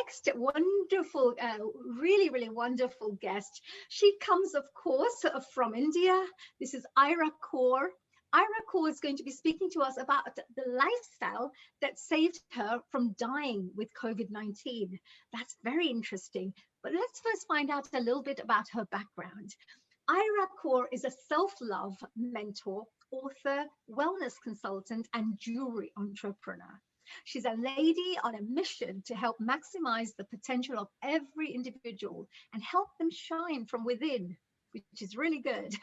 next wonderful, really, really wonderful guest. She comes, of course, from India. This is Ira Kaur. Ira Kaur is going to be speaking to us about the lifestyle that saved her from dying with COVID-19. That's very interesting. But let's first find out a little bit about her background. Ira Kaur is a self-love mentor, author, wellness consultant, and jewelry entrepreneur. She's a lady on a mission to help maximize the potential of every individual and help them shine from within, which is really good.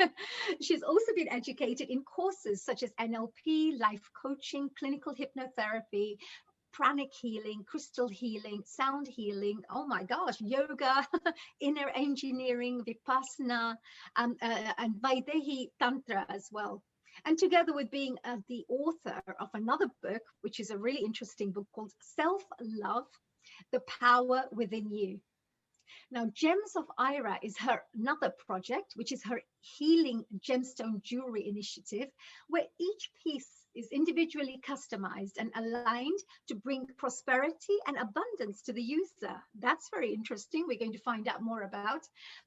She's also been educated in courses such as NLP, life coaching, clinical hypnotherapy, pranic healing, crystal healing, sound healing, oh my gosh, yoga, inner engineering, vipassana, and Vaidehi Tantra as well. And together with being the author of another book, which is a really interesting book called Self-Love, The Power Within You. Now, Gems of Ira is her another project, which is her healing gemstone jewelry initiative, where each piece is individually customized and aligned to bring prosperity and abundance to the user. That's very interesting. We're going to find out more about.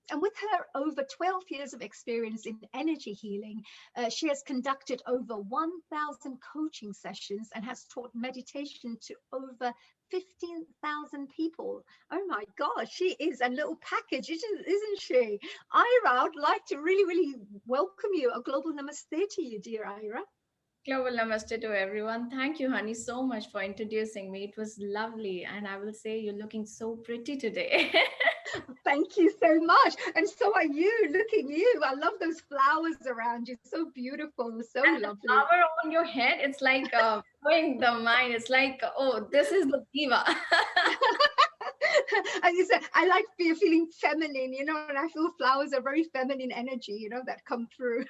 And with her over 12 years of experience in energy healing, she has conducted over 1,000 coaching sessions and has taught meditation to over 15,000 people. Oh my gosh, she is a little package, isn't she? Ira, I'd like to really, really welcome you. A global namaste to you, dear Ira. Global namaste to everyone. Thank you, honey, so much for introducing me. It was lovely. And I will say you're looking so pretty today. Thank you so much. And so are you. Look at you. I love those flowers around you. So beautiful. So And the lovely. flower on your head, it's like blowing the mind. It's like, oh, this is the diva. As you said, I like feeling feminine, and I feel flowers are very feminine energy, that come through,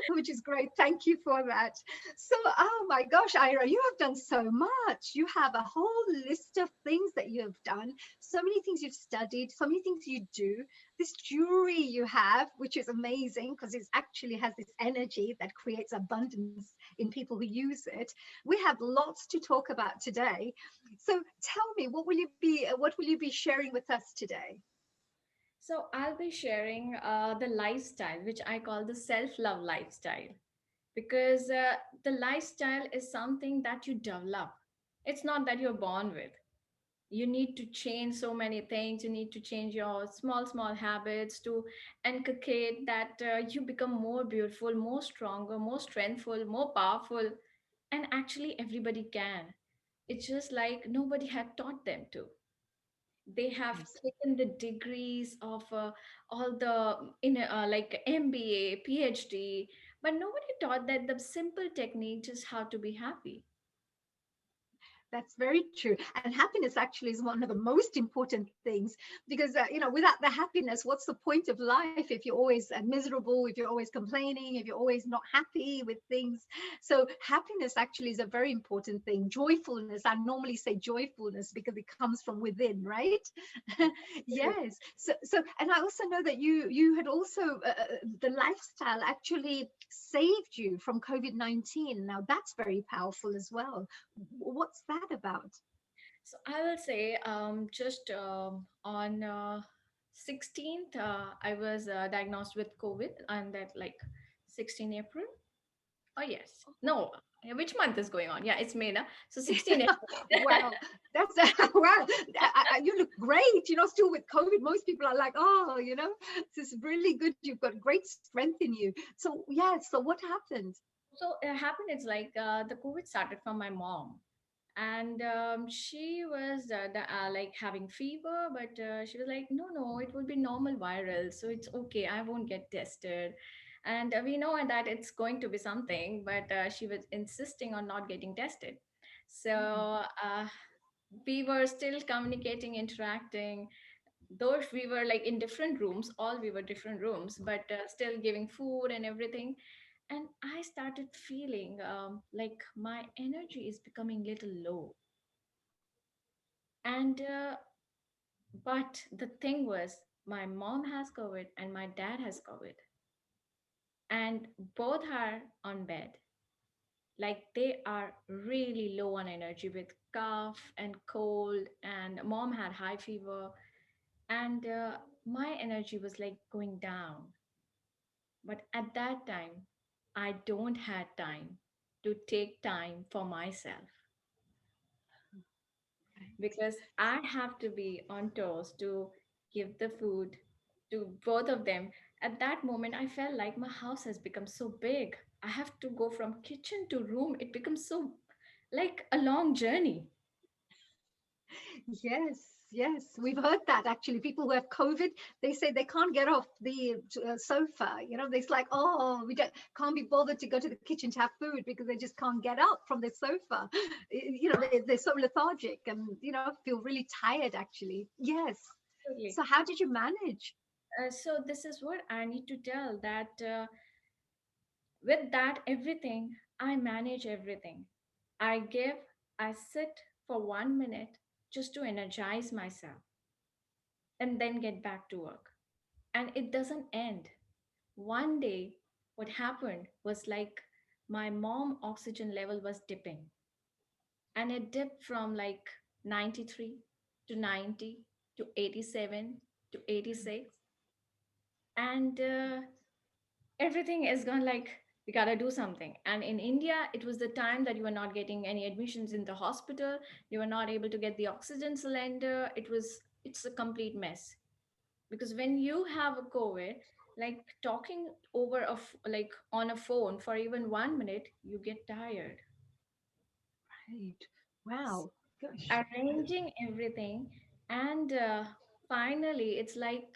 which is great. Thank you for that. So, oh my gosh, Ira, you have done so much. You have a whole list of things that you have done, so many things you've studied, so many things you do. This jewelry you have, which is amazing because it actually has this energy that creates abundance in people who use it. We have lots to talk about today. So tell me, what will you be sharing with us today? So I'll be sharing the lifestyle, which I call the self-love lifestyle, because the lifestyle is something that you develop. It's not that you're born with. You need to change so many things. You need to change your small habits to inculcate that you become more beautiful, more stronger, more strengthful, more powerful. And actually everybody can. It's just like nobody had taught them to. They have Yes. taken the degrees of all the in like MBA, PhD, but nobody taught that the simple technique just how to be happy. That's very true. And happiness actually is one of the most important things because, without the happiness, what's the point of life if you're always miserable, if you're always complaining, if you're always not happy with things? So happiness actually is a very important thing. Joyfulness, I normally say joyfulness because it comes from within, right? Yes. So, and I also know that you had also, the lifestyle actually saved you from COVID-19. Now that's very powerful as well. What's that about? So I will say just on 16th, I was diagnosed with COVID, and that like 16 April. Oh yes. No, which month is going on? Yeah, it's May now. So 16 April. Wow, that's wow. You look great. Still with COVID, most people are like, oh, this is really good. You've got great strength in you. So yeah. So what happened? So it happened. It's like the COVID started from my mom, and she was like having fever, but she was like, no, it will be normal viral, so it's okay. I won't get tested, and we know that it's going to be something, but she was insisting on not getting tested. So we were still communicating, interacting, though we were like in different rooms, all we were different rooms, but still giving food and everything. And I started feeling like my energy is becoming little low. And but the thing was, my mom has COVID and my dad has COVID, and both are on bed. Like they are really low on energy with cough and cold, and mom had high fever, and my energy was like going down. But at that time, I don't had time to take time for myself because I have to be on toes to give the food to both of them. At that moment, I felt like my house has become so big. I have to go from kitchen to room. It becomes so like a long journey. Yes, yes, we've heard that actually. People who have COVID, they say they can't get off the sofa. It's like, oh, we can't be bothered to go to the kitchen to have food because they just can't get up from the sofa. They're so lethargic and feel really tired actually. Yes. Absolutely. So how did you manage? So this is what I need to tell that with that everything, I manage everything. I give, I sit for 1 minute just to energize myself and then get back to work. And it doesn't end. One day, what happened was like my mom oxygen level was dipping, and it dipped from like 93 to 90 to 87 to 86. And everything is gone like we gotta do something. And in India, it was the time that you were not getting any admissions in the hospital, you were not able to get the oxygen cylinder. It's a complete mess because when you have a COVID, like talking over like on a phone for even 1 minute, you get tired. Right. Wow. Gosh. Arranging everything, and finally it's like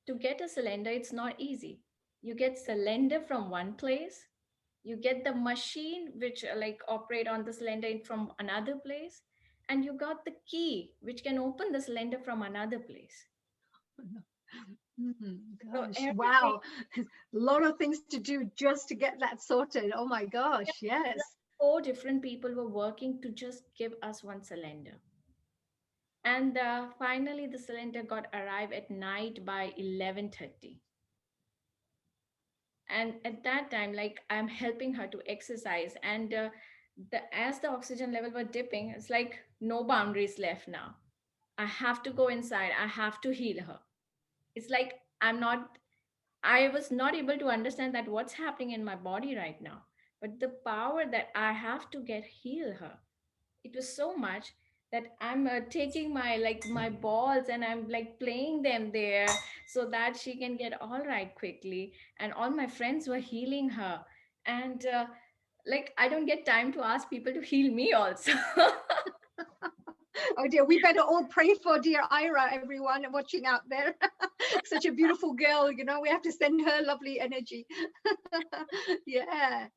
to get a cylinder, it's not easy. You get cylinder from one place, you get the machine which like operate on the cylinder from another place, and you got the key which can open the cylinder from another place. So Gosh. everything, Wow. A lot of things to do just to get that sorted. Oh my yeah, gosh. Yes. like 4 different people were working to just give us one cylinder. And finally the cylinder got arrived at night by 11:30. And at that time, like I'm helping her to exercise, and as the oxygen level were dipping, it's like no boundaries left now. I have to go inside, I have to heal her. It's like I was not able to understand that what's happening in my body right now, but the power that I have to get heal her, it was so much that I'm taking my balls and I'm like playing them there so that she can get all right quickly. And all my friends were healing her, and like I don't get time to ask people to heal me also. Oh dear, we better all pray for dear Ira, everyone watching out there. Such a beautiful girl, we have to send her lovely energy. Yeah.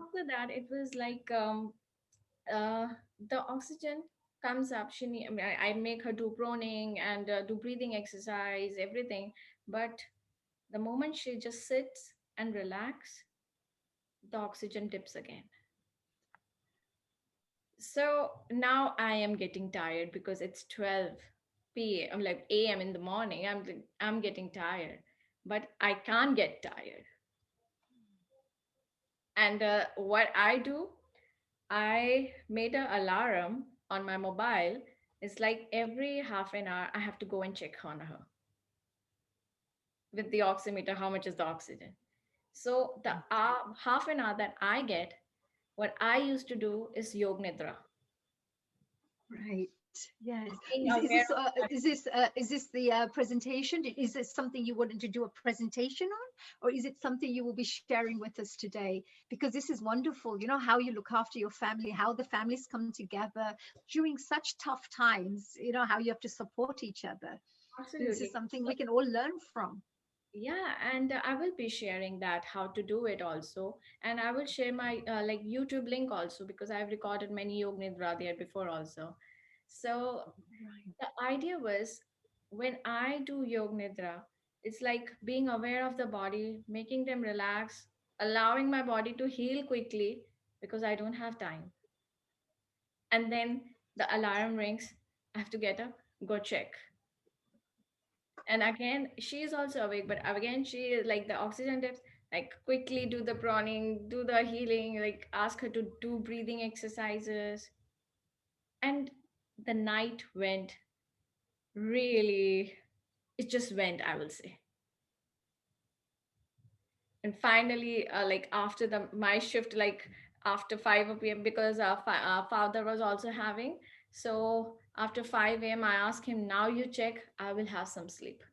After that, it was like uh, the oxygen comes up. I mean, I make her do proning and do breathing exercise, everything. But the moment she just sits and relax, the oxygen dips again. So now I am getting tired because it's 12 p.m. I'm like a.m. in the morning. I'm getting tired, but I can't get tired. And what I do, I made an alarm on my mobile. It's like every half an hour I have to go and check on her with the oximeter. How much is the oxygen? So the half an hour that I get, what I used to do is yog nidra. Right. Yes. Being Is aware this of my is this the presentation? Is this something you wanted to do a presentation on, or is it something you will be sharing with us today? Because this is wonderful. How you look after your family, how the families come together during such tough times. How you have to support each other. This is absolutely. something we can all learn from. Yeah, and I will be sharing that how to do it also, and I will share my like YouTube link also because I've recorded many yog nidra there before also. So Right. the idea was when I do yog nidra, it's like being aware of the body, making them relax, allowing my body to heal quickly because I don't have time. And then the alarm rings, I have to get up, go check. And again, she is also awake, but again, she is like the oxygen dips. Like quickly do the prawning, do the healing, like ask her to do breathing exercises. And the night went really, it just went, I will say. And finally, like after the my shift, like after 5 p.m., because our father was also having. So after 5 a.m., I asked him, now you check, I will have some sleep.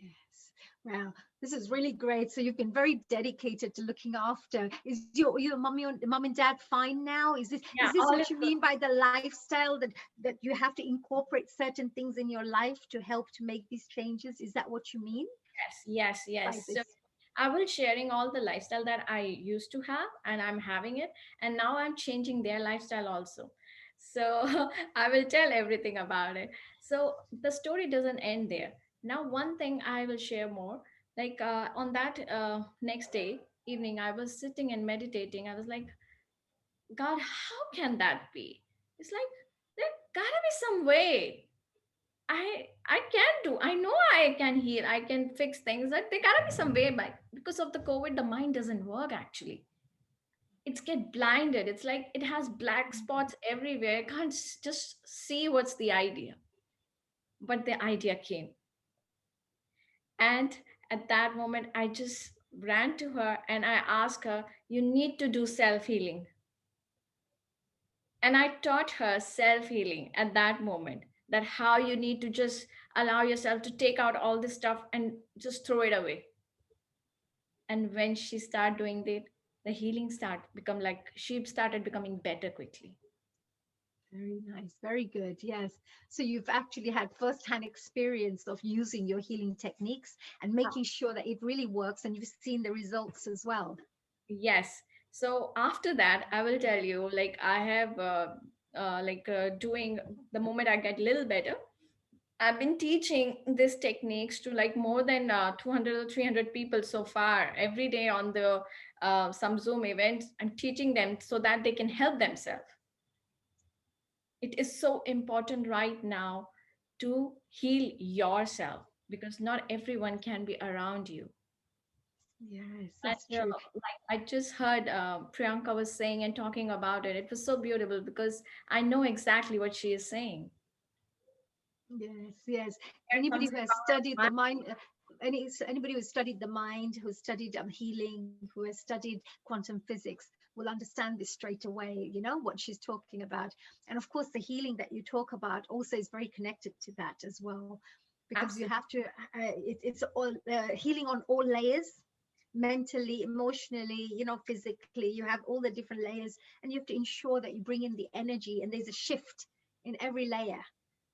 Yes. Wow. This is really great. So you've been very dedicated to looking after. Is your mom and dad fine now? Yeah, Is this all what is you good. mean by the lifestyle that you have to incorporate certain things in your life to help to make these changes? Is that what you mean Yes, yes, by yes. So this? I will sharing all the lifestyle that I used to have, and I'm having it, and now I'm changing their lifestyle also. So I will tell everything about it. So the story doesn't end there. Now, one thing I will share more. Like on that next day evening, I was sitting and meditating. I was like, God, how can that be? It's like there gotta be some way. I can do. I know I can heal. I can fix things. Like there gotta be some way, but because of the COVID, the mind doesn't work actually. It's get blinded. It's like it has black spots everywhere. Can't just see what's the idea. But the idea came, and at that moment, I just ran to her and I asked her, "You need to do self healing." And I taught her self healing at that moment. That how you need to just allow yourself to take out all this stuff and just throw it away. And when she started doing that, the healing start become like she started becoming better quickly. Very nice. Very good. Yes. So you've actually had first-hand experience of using your healing techniques and making sure that it really works, and you've seen the results as well. Yes. So after that, I will tell you, like I have doing the moment I get a little better. I've been teaching these techniques to like more than 200 or 300 people so far every day on the some Zoom events. I'm teaching them so that they can help themselves. It is so important right now to heal yourself because not everyone can be around you. Yes, that's And true. like I just heard Priyanka was saying and talking about it. It was so beautiful because I know exactly what she is saying. Yes, yes. There Anybody comes who the has power of studied the mind. mind, anybody who has studied the mind, who has studied healing, who has studied quantum physics, will understand this straight away. You know what she's talking about, and of course, the healing that you talk about also is very connected to that as well, because you Absolutely. have to. It's all healing on all layers, mentally, emotionally, physically. You have all the different layers, and you have to ensure that you bring in the energy, and there's a shift in every layer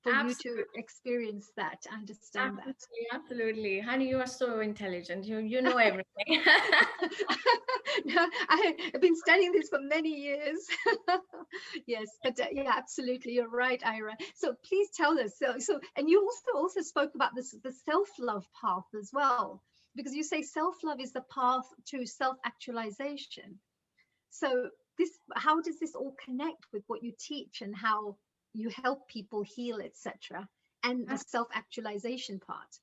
for you to Absolutely. experience that, understand that. Absolutely. Absolutely. Honey, you are so intelligent. You know everything. No, I've been studying this for many years. Yes, but yeah, absolutely, you're right, Ira. So please tell us. And you also spoke about this the self-love path as well, because you say self-love is the path to self-actualization. So this, how does this all connect with what you teach and how you help people heal, etc., and the self-actualization part?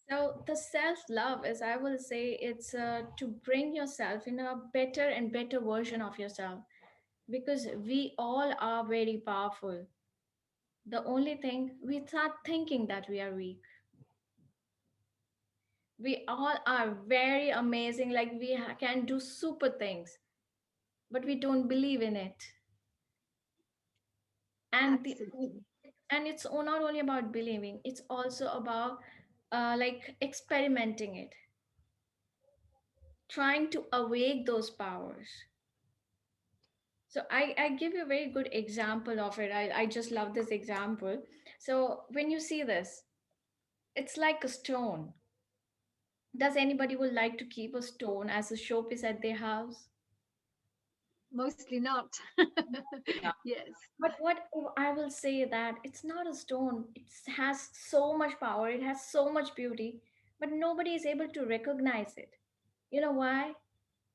So the self-love is, I will say, it's to bring yourself in a better and better version of yourself because we all are very powerful. The only thing we start thinking that we are weak. We all are very amazing, like we can do super things, but we don't believe in it. And the Absolutely. and it's not only about believing; it's also about like experimenting it, trying to awake those powers. So I give you a very good example of it. I just love this example. So when you see this, it's like a stone. Does anybody would like to keep a stone as a showpiece at their house? Mostly not. Yeah. Yes, But what I will say that it's not a stone. It has so much power. It has so much beauty, but nobody is able to recognize it. You know why?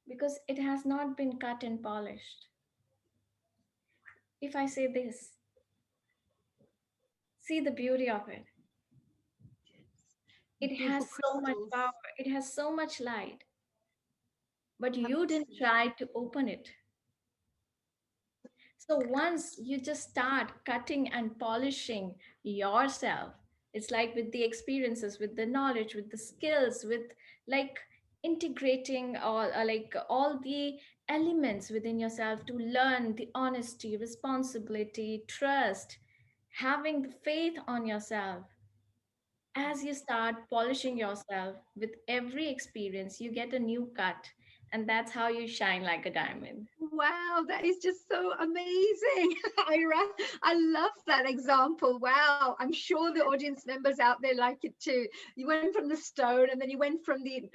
Because it has not been cut and polished. If I say this, see the beauty of it. It beautiful has so much crystals. power. It has so much light. but you didn't Absolutely. try to open it. So once you just start cutting and polishing yourself, it's like with the experiences, with the knowledge, with the skills, with like integrating all the elements within yourself to learn the honesty, responsibility, trust, having the faith on yourself. As you start polishing yourself with every experience, you get a new cut, and that's how you shine like a diamond. Wow, that is just so amazing. Ira, I love that example. Wow, I'm sure the audience members out there like it too. You went from the stone and then you went from the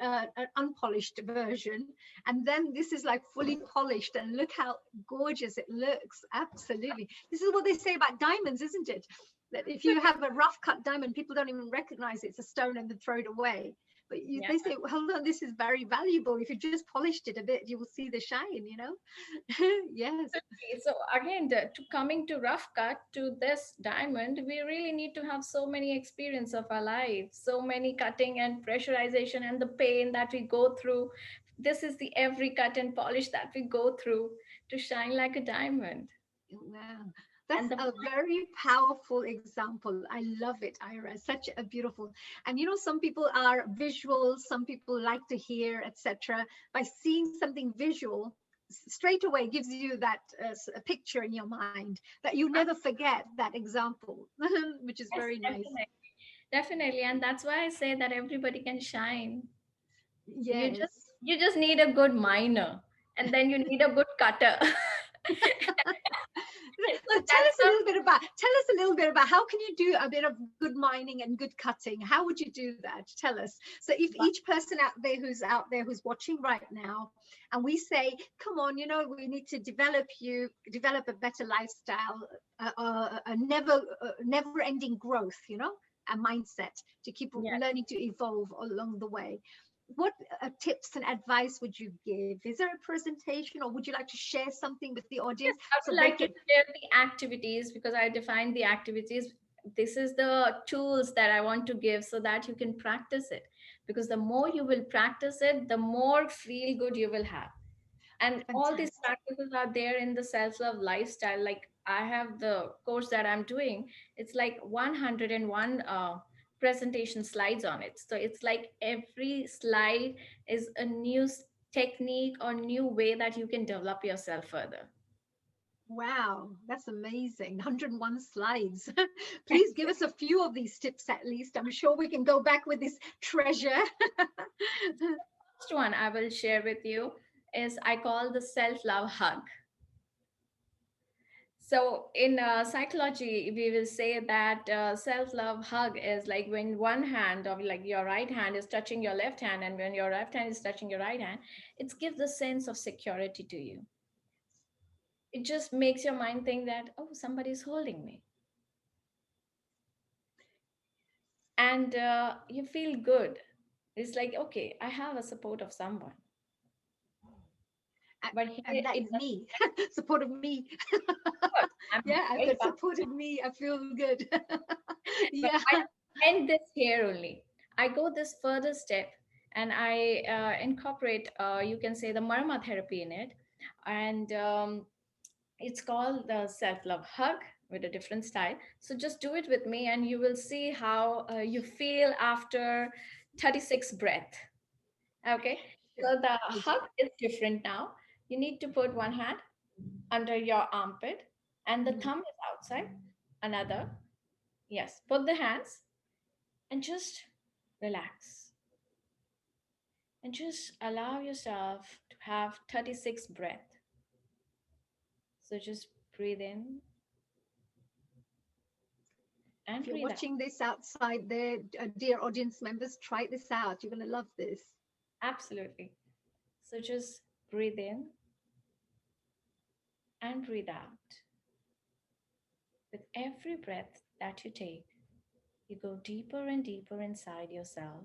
unpolished version. And then this is like fully polished. And look how gorgeous it looks. Absolutely. This is what they say about diamonds, isn't it? That if you have a rough cut diamond, people don't even recognize it's a stone and they throw it away. But Yeah. they say, well, no, this is very valuable. If you just polished it a bit, you will see the shine, you know? Yes. Okay, so again, to coming to rough cut to this diamond, we really need to have so many experience of our life, so many cutting and pressurization and the pain that we go through. This is the every cut and polish that we go through to shine like a diamond. Wow. That's And the a very powerful example. I love it, Ira. Such a beautiful. And you know, some people are visual, some people like to hear, etc. By seeing something visual, straight away gives you that a picture in your mind that you never forget that example, which is yes, very nice. definitely, definitely, and that's why I say that everybody can shine. You just Yes. you just need a good miner, and then you need a good cutter. So So that's the tell us a little bit about how can you do a bit of good mining and good cutting? How would you do that? Tell us. So if each person out there who's watching right now, and we say, come on, you know, we need to develop a better lifestyle, never ending growth, you know, a mindset to keep yeah. learning to evolve along the way. What tips and advice would you give? Is there a presentation, or would you like to share something with the audience Yes, I so would they like to can? share the activities because I defined the activities. This is the tools that I want to give so that you can practice it. Because the more you will practice it, the more feel good you will have. And all these Fantastic. practices are there in the self-love lifestyle. Like I have the course that I'm doing, it's like 101 presentation slides on it. So it's like every slide is a new technique or new way that you can develop yourself further. Wow, that's amazing. 101 slides. Please give us a few of these tips at least. I'm sure we can go back with this treasure. First one I will share with you is I call the self-love hug. So in psychology, we will say that self-love hug is like when one hand of like your right hand is touching your left hand, and when your left hand is touching your right hand, it gives a sense of security to you. It just makes your mind think that, oh, somebody's holding me, and you feel good. It's like, okay, I have a support of someone. But here And that it is doesn't me. Support of me. work. I'm Yeah, I've very got supported me. I feel good. but Yeah. I end this here only. I go this further step and I incorporate, you can say, the marma therapy in it. And it's called the self love hug with a different style. So just do it with me and you will see how you feel after 36 breath. Okay. Sure. So the We'll do hug that. is different now. You need to put one hand under your armpit and the Mhm. thumb is outside. Another. Yes. Put the hands and just relax and just allow yourself to have 36 breath. So just breathe in If and you're breathe out. watching this outside there, dear audience members, try this out. You're going to love this. Absolutely. So just breathe in and breathe out. With every breath that you take, you go deeper and deeper inside yourself.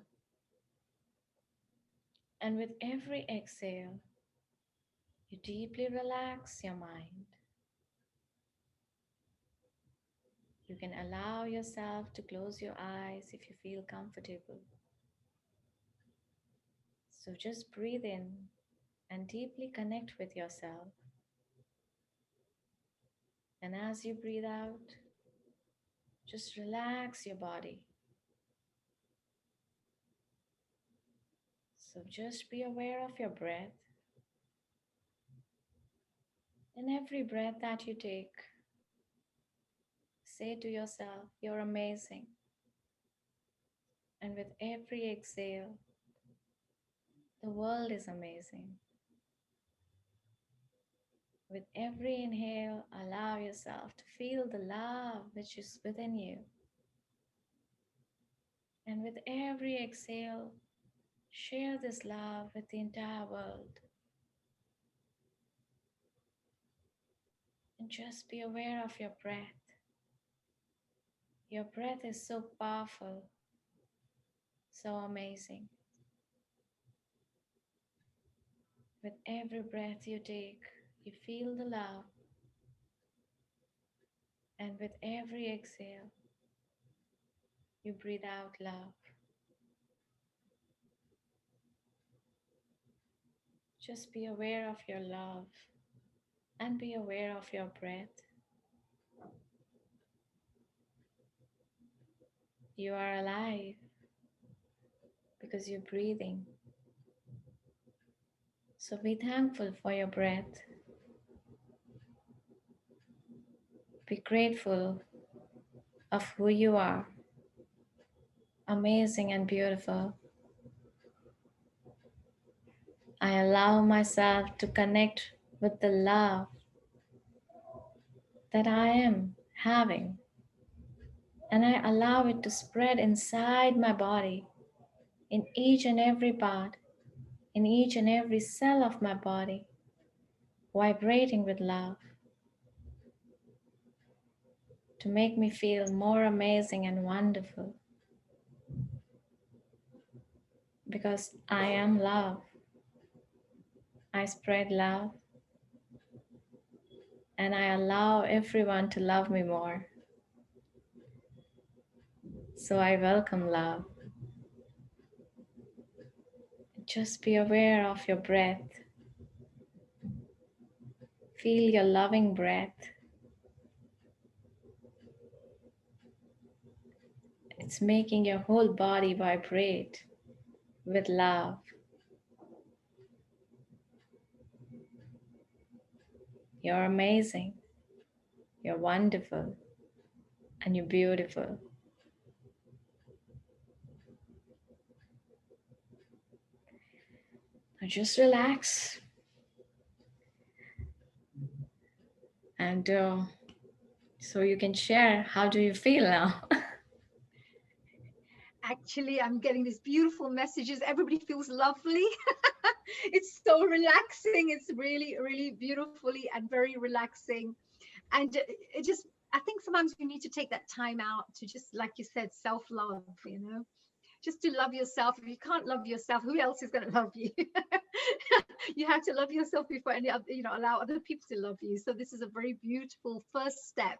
And with every exhale, you deeply relax your mind. You can allow yourself to close your eyes if you feel comfortable. So just breathe in and deeply connect with yourself. And as you breathe out, just relax your body. So just be aware of your breath. And every breath that you take, say to yourself, you're amazing. And with every exhale, the world is amazing. With every inhale, allow yourself to feel the love which is within you. And with every exhale, share this love with the entire world. And just be aware of your breath. Your breath is so powerful, so amazing. With every breath you take, you feel the love. And with every exhale, you breathe out love. Just be aware of your love and be aware of your breath. You are alive because you're breathing. So be thankful for your breath. Be grateful of who you are, amazing and beautiful. I allow myself to connect with the love that I am having, and I allow it to spread inside my body, in each and every part, in each and every cell of my body, vibrating with love to make me feel more amazing and wonderful because I am love. I spread love and I allow everyone to love me more. So I welcome love. Just be aware of your breath. Feel your loving breath. It's making your whole body vibrate with love. You're amazing. You're wonderful. And you're beautiful. Now just relax. And so you can share, how do you feel now? Actually, I'm getting these beautiful messages. Everybody feels lovely. It's so relaxing. It's really, really beautifully and very relaxing. And it just, I think sometimes you need to take that time out to just, like you said, self-love, just to love yourself. If you can't love yourself, who else is going to love you? You have to love yourself before any other, allow other people to love you. So this is a very beautiful first step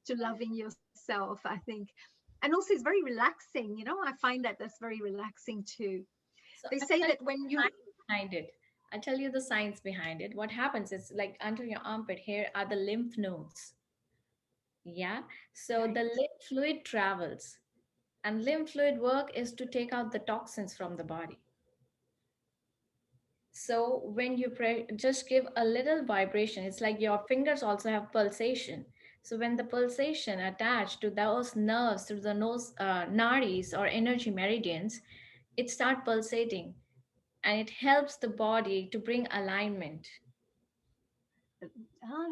to loving yourself, I think. And also it's very relaxing. I find that that's very relaxing too. So They I'll say tell that you when the you science behind it. I'll tell you the science behind it. What happens is, like, under your armpit here are the lymph nodes. Yeah. So the right, lymph fluid travels, and lymph fluid work is to take out the toxins from the body. So when you just give a little vibration, it's like your fingers also have pulsation. So when the pulsation attached to those nerves, to the nose, nadis or energy meridians, it start pulsating, and it helps the body to bring alignment.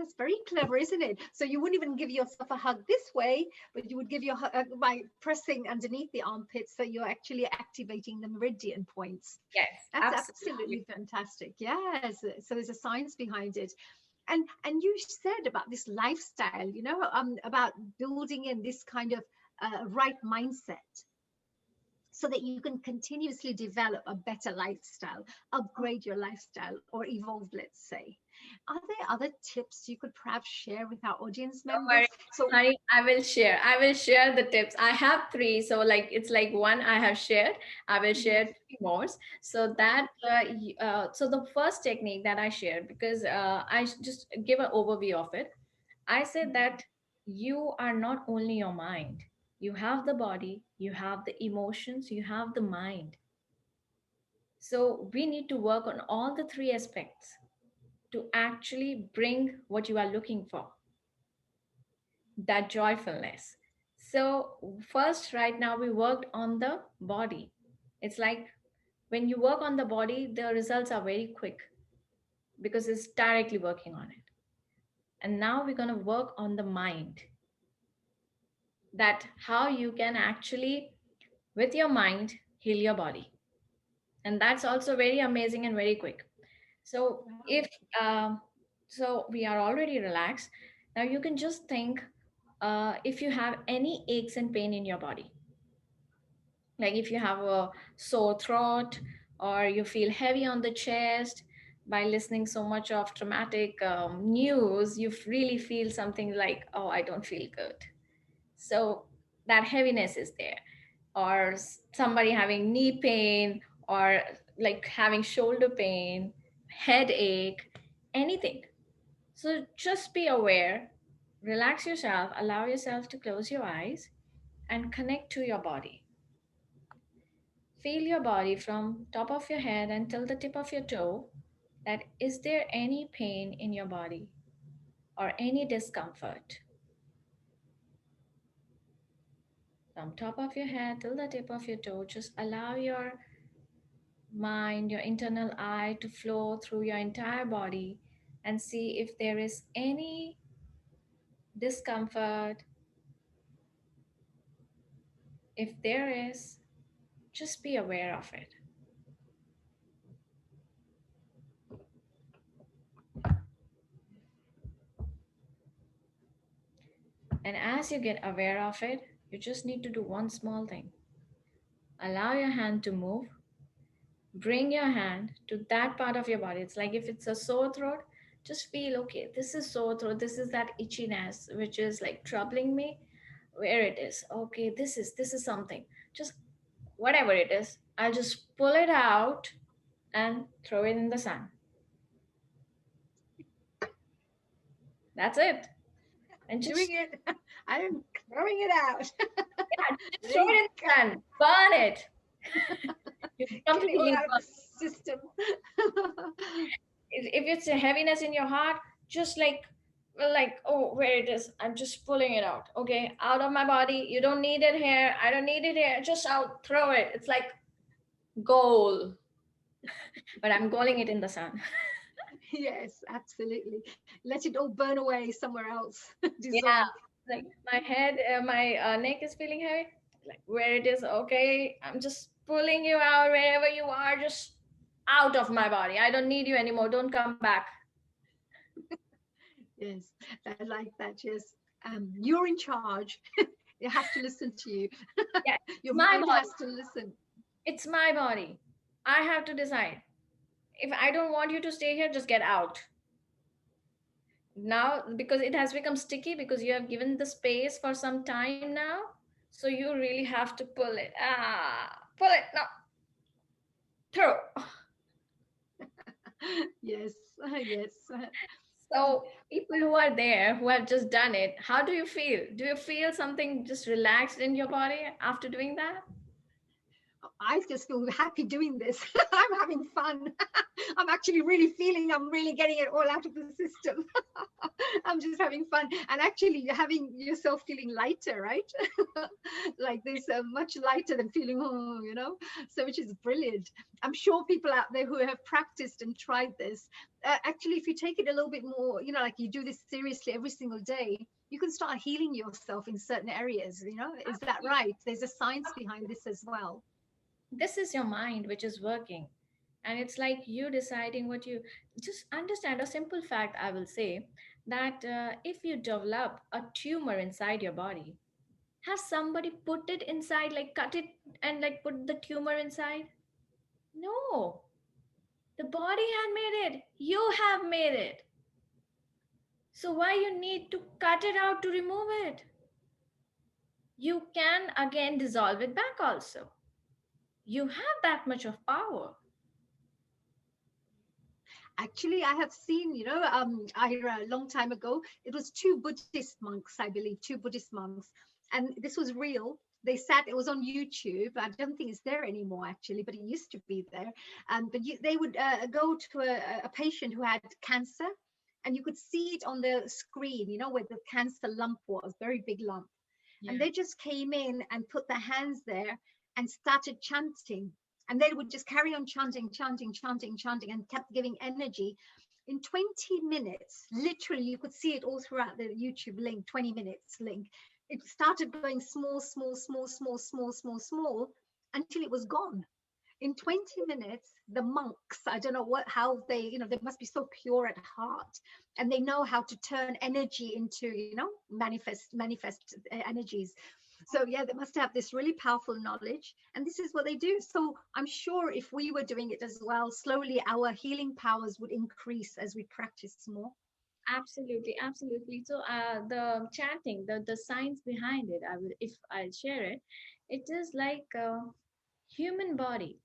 that's very clever, isn't it? So you wouldn't even give yourself a hug this way, but you would give your hug by pressing underneath the armpits. So you're actually activating the meridian points. Yes, That's absolutely. absolutely fantastic. Yes. So there's a science behind it. And you said about this lifestyle, about building in this kind of right mindset. so that you can continuously develop a better lifestyle, upgrade your lifestyle, or evolve, let's say. Are there other tips you could perhaps share with our audience Don't worry, members? So, honey. I will share. I will share the tips. I have three, so like it's like one I have shared. I will share yes. three more. So that so the first technique that I shared, because just give an overview of it. I said that you are not only your mind. You have the body, you have the emotions, you have the mind. So we need to work on all the three aspects to actually bring what you are looking for, that joyfulness. So, first, right now, we worked on the body. It's like when you work on the body, the results are very quick because it's directly working on it. And now we're going to work on the mind, that how you can actually, with your mind, heal your body. And that's also very amazing and very quick. So, Wow. if so, we are already relaxed. Now, you can just think if you have any aches and pain in your body, like if you have a sore throat or you feel heavy on the chest by listening so much of traumatic news, you really feel something like, oh, I don't feel good. So that heaviness is there. Or somebody having knee pain, or like having shoulder pain, headache, anything. So just be aware, relax yourself, allow yourself to close your eyes and connect to your body. Feel your body from top of your head until the tip of your toe. That is there any pain in your body or any discomfort? From top of your head till the tip of your toe, just allow your mind, your internal eye to flow through your entire body and see if there is any discomfort. If there is, just be aware of it. And as you get aware of it, you just need to do one small thing. Allow your hand to move. Bring your hand to that part of your body. It's like if it's a sore throat, just feel okay. This is sore throat. This is that itchiness which is like troubling me. Where it is. Okay, this is something. Just whatever it is, I'll just pull it out and throw it in the sun. That's it. And Doing just it. I'm throwing it out. yeah, just There throw you it in go. the sun. Burn it. You Get it all completely out of burn. the system. If it's a heaviness in your heart, just like, oh, where it is, I'm just pulling it out. Okay, out of my body. You don't need it here. I don't need it here. Just out, throw it. It's like goal, but I'm calling it in the sun. Yes, absolutely. Let it all burn away somewhere else, Yeah, dissolve. like my head, my neck is feeling heavy. Like where it is, okay, I'm just pulling you out wherever you are, just out of my body. I don't need you anymore. Don't come back. Yes, I like that. Yes, you're in charge. You have to listen to you. Yeah, it's Your my mind body. has to listen. It's my body. I have to decide. If I don't want you to stay here, just get out. Now, because it has become sticky, because you have given the space for some time now, so you really have to pull it. Pull it. No, throw. Yes, yes. So, people who are there who have just done it, how do you feel? Do you feel something just relaxed in your body after doing that? I just feel happy doing this. I'm having fun. I'm actually really feeling I'm really getting it all out of the system. I'm just having fun. And actually, you're having yourself feeling lighter, right? Like this, much lighter than feeling, oh, so which is brilliant. I'm sure people out there who have practiced and tried this, actually, if you take it a little bit more, like you do this seriously every single day, you can start healing yourself in certain areas. Is that right? There's a science behind this as well. This is your mind which is working. And it's like you deciding what you just understand. A simple fact I will say, that if you develop a tumor inside your body, Has somebody put it inside, like cut it and like put the tumor inside? No. The body had made it. You have made it. So why you need to cut it out to remove it? You can again dissolve it back also. You have that much of power. Actually, I have seen, Ira, a long time ago, it was two Buddhist monks, I believe, two Buddhist monks, and this was real. They sat, it was on YouTube. I don't think it's there anymore, actually, but it used to be there. They would go to a patient who had cancer, and you could see it on the screen, where the cancer lump was, very big lump. And Yeah. they just came in and put their hands there and started chanting, and they would just carry on chanting, chanting, chanting, chanting, and kept giving energy. In 20 minutes, literally, you could see it all throughout the YouTube link, 20 minutes link. It started going small, small, small, small, small, small, small, until it was gone. In 20 minutes, the monks, I don't know how they, they must be so pure at heart, and they know how to turn energy into, manifest energies. So yeah, they must have this really powerful knowledge, and this is what they do. So I'm sure if we were doing it as well, slowly our healing powers would increase as we practice more. Absolutely, absolutely. So, the chanting, the science behind it, I will, if I'll share it, it is like human body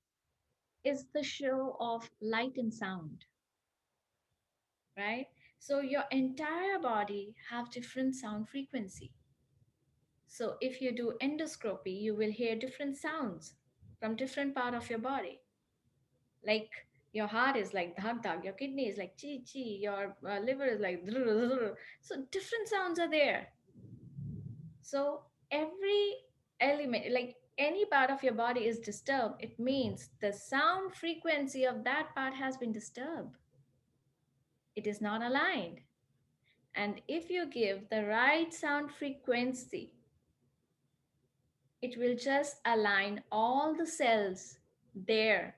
is the show of light and sound, right? So your entire body have different sound frequency. So if you do endoscopy, you will hear different sounds from different part of your body. Like your heart is like dhak dhak, your kidney is like chi chi, your liver is like drr, drr. So different sounds are there. So every element, like any part of your body is disturbed, it means the sound frequency of that part has been disturbed. It is not aligned. And if you give the right sound frequency, it will just align all the cells there,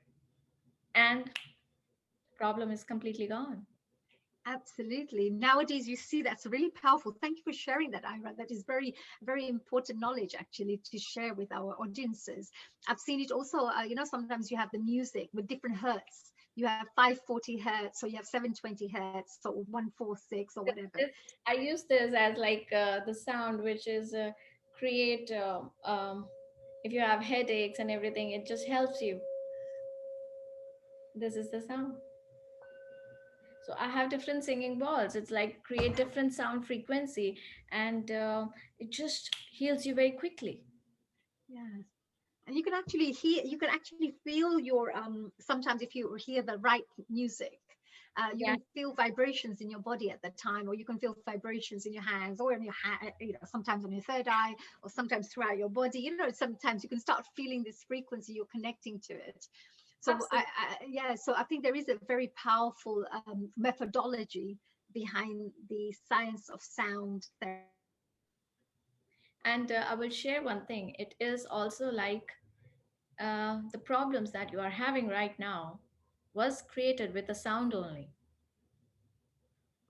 and the problem is completely gone. Absolutely. Nowadays, you see that's really powerful. Thank you for sharing that, Ira. That is very, very important knowledge actually to share with our audiences. I've seen it also, sometimes you have the music with different hertz. You have 540 hertz, or you have 720 hertz, or 146, or whatever. This, I use this as like the sound which is create if you have headaches and everything, it just helps you. This is the sound. So I have different singing balls. It's like create different sound frequency, and it just heals you very quickly. Yes. And you can actually hear, you can actually feel your, sometimes if you hear the right music, you Yeah. can feel vibrations in your body at that time, or you can feel vibrations in your hands, or in your hand, sometimes on your third eye, or sometimes throughout your body. Sometimes you can start feeling this frequency, you're connecting to it. So Absolutely. yeah, so I think there is a very powerful methodology behind the science of sound therapy. And I will share one thing. It is also like the problems that you are having right now was created with the sound only.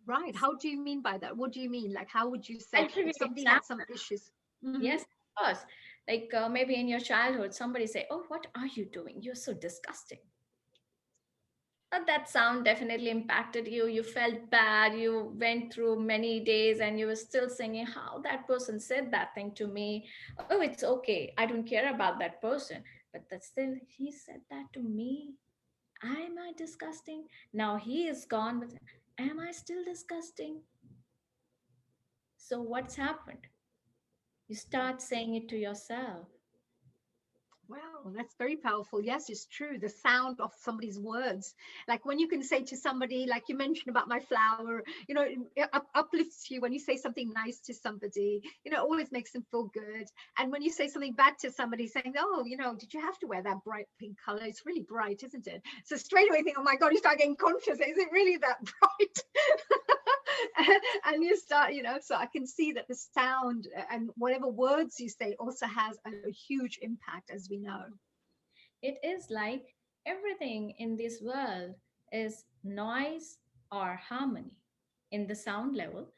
Right. How do you mean by that? What do you mean? Like, how would you say I'll give if you somebody had example. some issues? Hmm. Yes, of course. Like maybe in your childhood, somebody say, "Oh, what are you doing? You're so disgusting." That sound definitely impacted you. You felt bad. You went through many days and you were still singing, how that person said that thing to me. Oh, it's okay. I don't care about that person. But that still, he said that to me. Am I disgusting? Now he is gone, but am I still disgusting? So what's happened? You start saying it to yourself. Wow, that's very powerful. Yes, it's true. The sound of somebody's words. Like when you can say to somebody, like you mentioned about my flower, it uplifts you when you say something nice to somebody, always makes them feel good. And when you say something bad to somebody, saying, oh, did you have to wear that bright pink color? It's really bright, isn't it? So straight away think, oh my God, you start getting conscious. Is it really that bright? And you start, so I can see that the sound and whatever words you say also has a huge impact, as we know. It is like everything in this world is noise or harmony. In the sound level,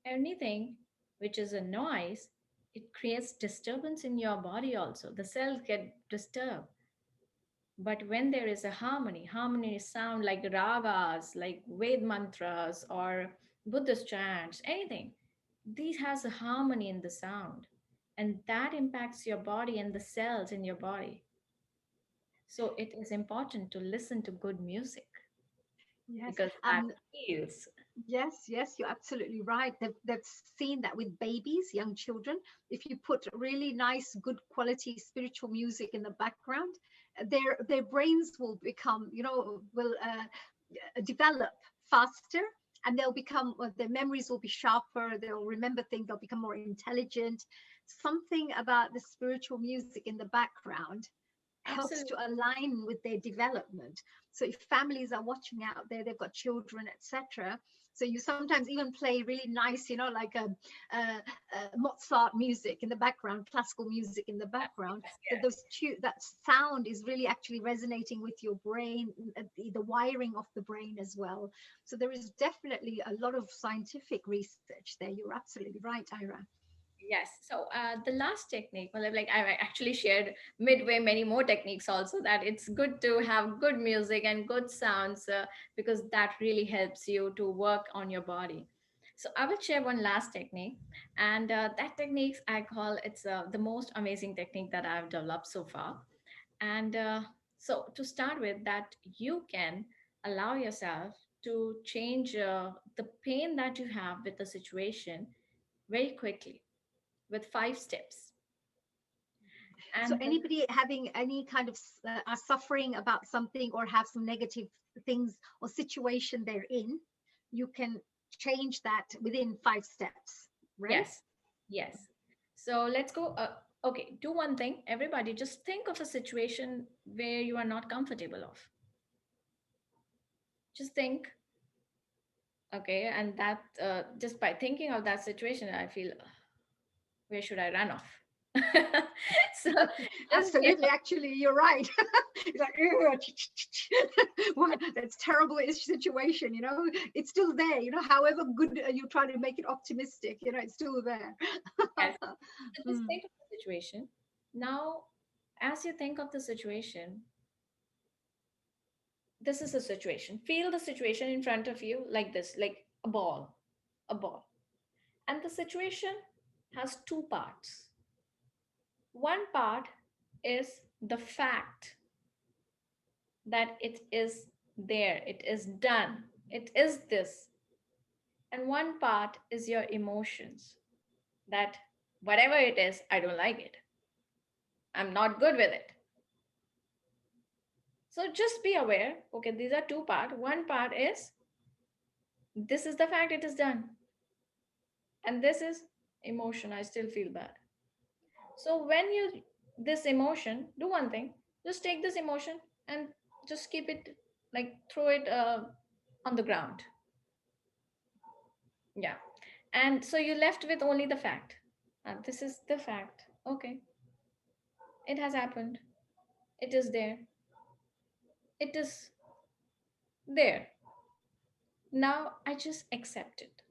anything which is a noise it creates disturbance in your body also. The cells get disturbed. But when there is a harmony, harmony sound like ragas, like Ved mantras or Buddhist chants, anything, these has a harmony in the sound. And that impacts your body and the cells in your body. So it is important to listen to good music Yes. because that heals. Yes, yes, you're absolutely right. They've seen that with babies, young children. If you put really nice, good quality spiritual music in the background, their brains will become, will develop faster, and they'll become, their memories will be sharper. They'll remember things. They'll become more intelligent. Something about the spiritual music in the background helps to Absolutely. align with their development. So if families are watching out there, they've got children, etc. So you sometimes even play really nice, like a Mozart music in the background, classical music in the background. Yes, That that sound is really actually resonating with your brain, the wiring of the brain as well. So there is definitely a lot of scientific research there. You're absolutely right, Ira. yes. So the last technique, well, like I actually shared midway many more techniques also, that it's good to have good music and good sounds because that really helps you to work on your body. So I will share one last technique, and that technique I call it's the most amazing technique that I've developed so far. And so to start with, that you can allow yourself to change the pain that you have with the situation very quickly with 5 steps. So And anybody having any kind of are suffering about something or have some negative things or situation they're in, you can change that within 5 steps, right? yes, yes. So let's go. Okay, do one thing. Everybody, just think of a situation where you are not comfortable of. Just think. Okay, and that just by thinking of that situation, I feel where should I run off? So just think. Absolutely, actually, you're right. It's like, well, that's terrible situation, it's still there, however good you try to make it optimistic, it's still there. Yes. So just Mm. think of the situation. Now, as you think of the situation, this is a situation. Feel the situation in front of you like this, like a ball, a ball. And the situation has two parts. One part is the fact that it is there, it is done, it is this. And one part is your emotions that whatever it is, I don't like it. I'm not good with it. So just be aware, okay, these are two parts. One part is this is the fact, it is done. And this is emotion, I still feel bad. So when you this emotion, do one thing. Just take this emotion and just keep it, like throw it on the ground. Yeah. And so you left with only the fact. And this is the fact. Okay. It has happened. It is there. It is there. Now I just accept it.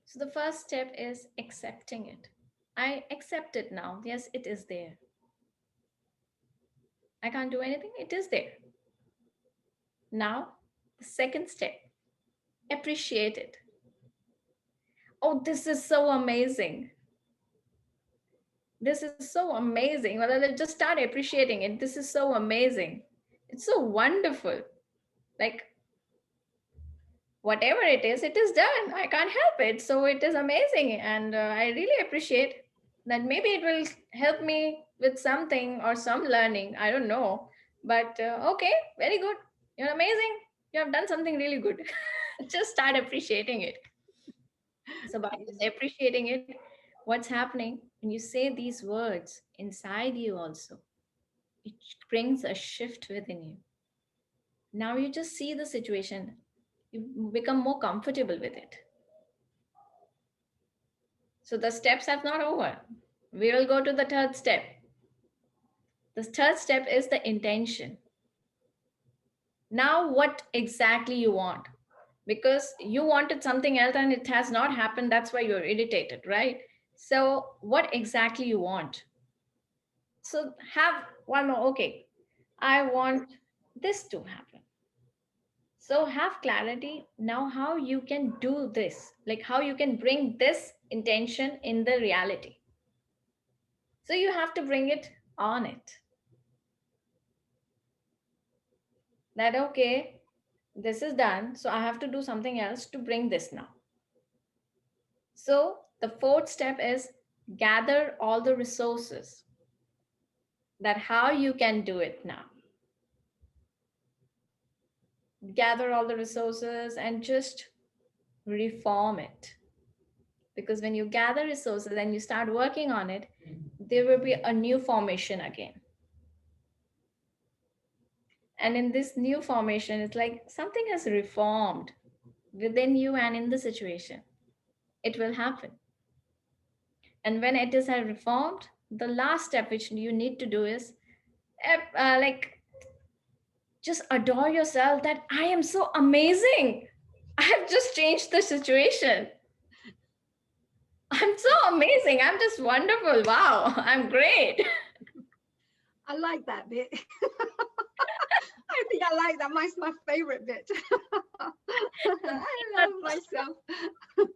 So the first step is accepting it. I accept it now. Yes, it is there. I can't do anything. It is there. Now, the second step, appreciate it. Oh, this is so amazing. This is so amazing. Well, let's just start appreciating it. This is so amazing. It's so wonderful. Like, whatever it is done. I can't help it. So it is amazing. And I really appreciate that. Maybe it will help me with something or some learning. I don't know. But okay, very good. You're amazing. You have done something really good. Just start appreciating it. So by just Yes. appreciating it, what's happening when you say these words inside you also, it brings a shift within you. Now you just see the situation, you become more comfortable with it. So the steps have not over. We will go to the third step. The third step is the intention. Now, what exactly you want? Because you wanted something else and it has not happened. That's why you're irritated, right? So what exactly you want? So have one more. Okay, I want this to happen. So have clarity now how you can do this, like how you can bring this intention in the reality. So you have to bring it on it. That okay, this is done, so I have to do something else to bring this now. So the fourth step is gather all the resources, that how you can do it now. Gather all the resources and just reform it. Because when you gather resources and you start working on it, there will be a new formation again. And in this new formation, it's like something has reformed within you and in the situation. It will happen. And when it is reformed, the last step which you need to do is like just adore yourself that I am so amazing. I have just changed the situation. I'm so amazing. I'm just wonderful. Wow, I'm great. I like that bit. I think I like that. Mine's my favorite bit. I love myself.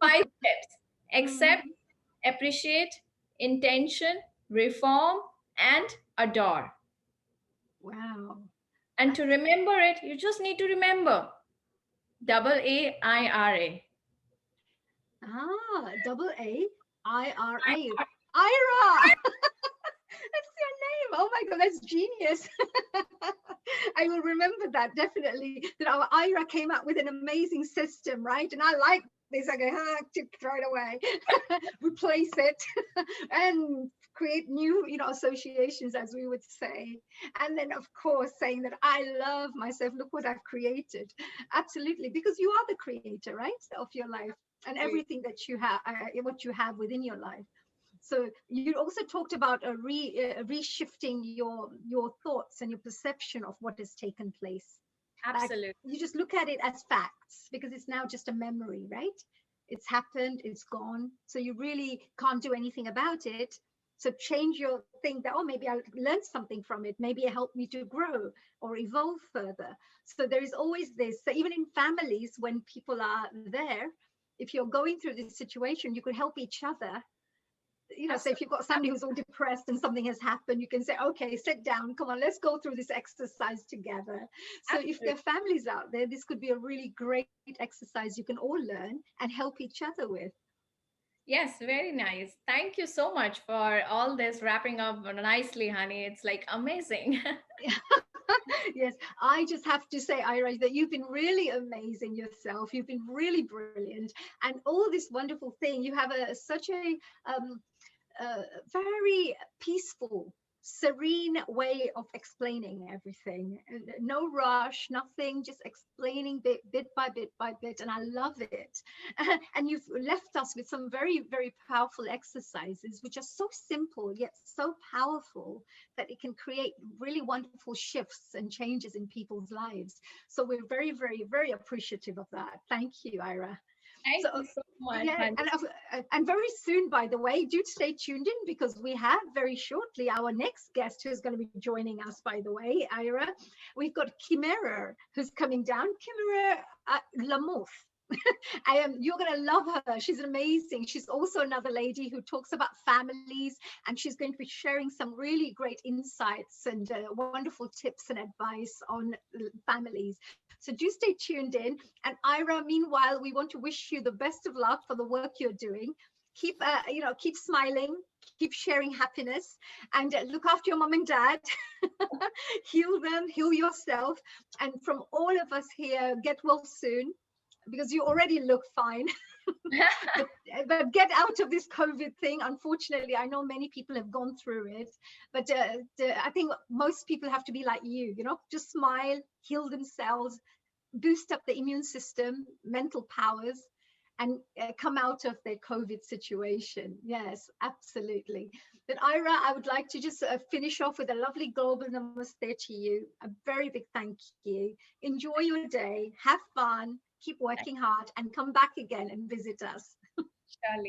5 steps: accept, Mm, appreciate, intention, reform, and adore. wow. And to That's remember it, you just need to remember AAIRA. double A-I-R-A. Ira. That's your name. Oh my God, that's genius. I will remember that definitely. That our Ira came up with an amazing system, right? And I like this. I go, to throw it away, replace it, and create new, associations, as we would say. And then, of course, saying that I love myself. Look what I've created. Absolutely, because you are the creator, right, of your life and everything that you have, what you have within your life. So you also talked about reshifting your thoughts and your perception of what has taken place. Like Absolutely. you just look at it as facts because it's now just a memory, right? It's happened, it's gone. So you really can't do anything about it. So change your think that, oh, maybe I'll learn something from it. Maybe it helped me to grow or evolve further. So there is always this. So even in families, when people are there, if you're going through this situation, you could help each other. So if Absolutely. you've got somebody who's all depressed and something has happened, you can say, okay, sit down, come on, let's go through this exercise together. So if there Absolutely. are families out there, this could be a really great exercise you can all learn and help each other with. Yes, very nice. Thank you so much for all this wrapping up nicely, honey. It's like amazing. Yes, I just have to say, Ira, that you've been really amazing yourself. You've been really brilliant, and all this wonderful thing. You have such a very peaceful, serene way of explaining everything. No rush, nothing, just explaining bit by bit by bit. And I love it. And you've left us with some very, very powerful exercises, which are so simple yet so powerful that it can create really wonderful shifts and changes in people's lives. So we're very, very, very appreciative of that. Thank you, Ira. Thank So you so much, yeah, honey. and very soon, by the way, do stay tuned in because we have very shortly our next guest who's going to be joining us. By the way, Ira, we've got Chimera who's coming down. Chimera Lamouf. You're going to love her. She's amazing. She's also another lady who talks about families, and she's going to be sharing some really great insights and wonderful tips and advice on families. So do stay tuned in. And Ira, meanwhile, we want to wish you the best of luck for the work you're doing. Keep smiling, keep sharing happiness, and look after your mom and dad. Heal them, heal yourself, and from all of us here, get well soon because you already look fine. but get out of this COVID thing. Unfortunately, I know many people have gone through it, but I think most people have to be like you, just smile, heal themselves, boost up the immune system, mental powers, and come out of their COVID situation. Yes, absolutely. But Ira, I would like to just finish off with a lovely global namaste to you. A very big thank you. Enjoy your day. Have fun. Keep working hard and come back again and visit us. Surely.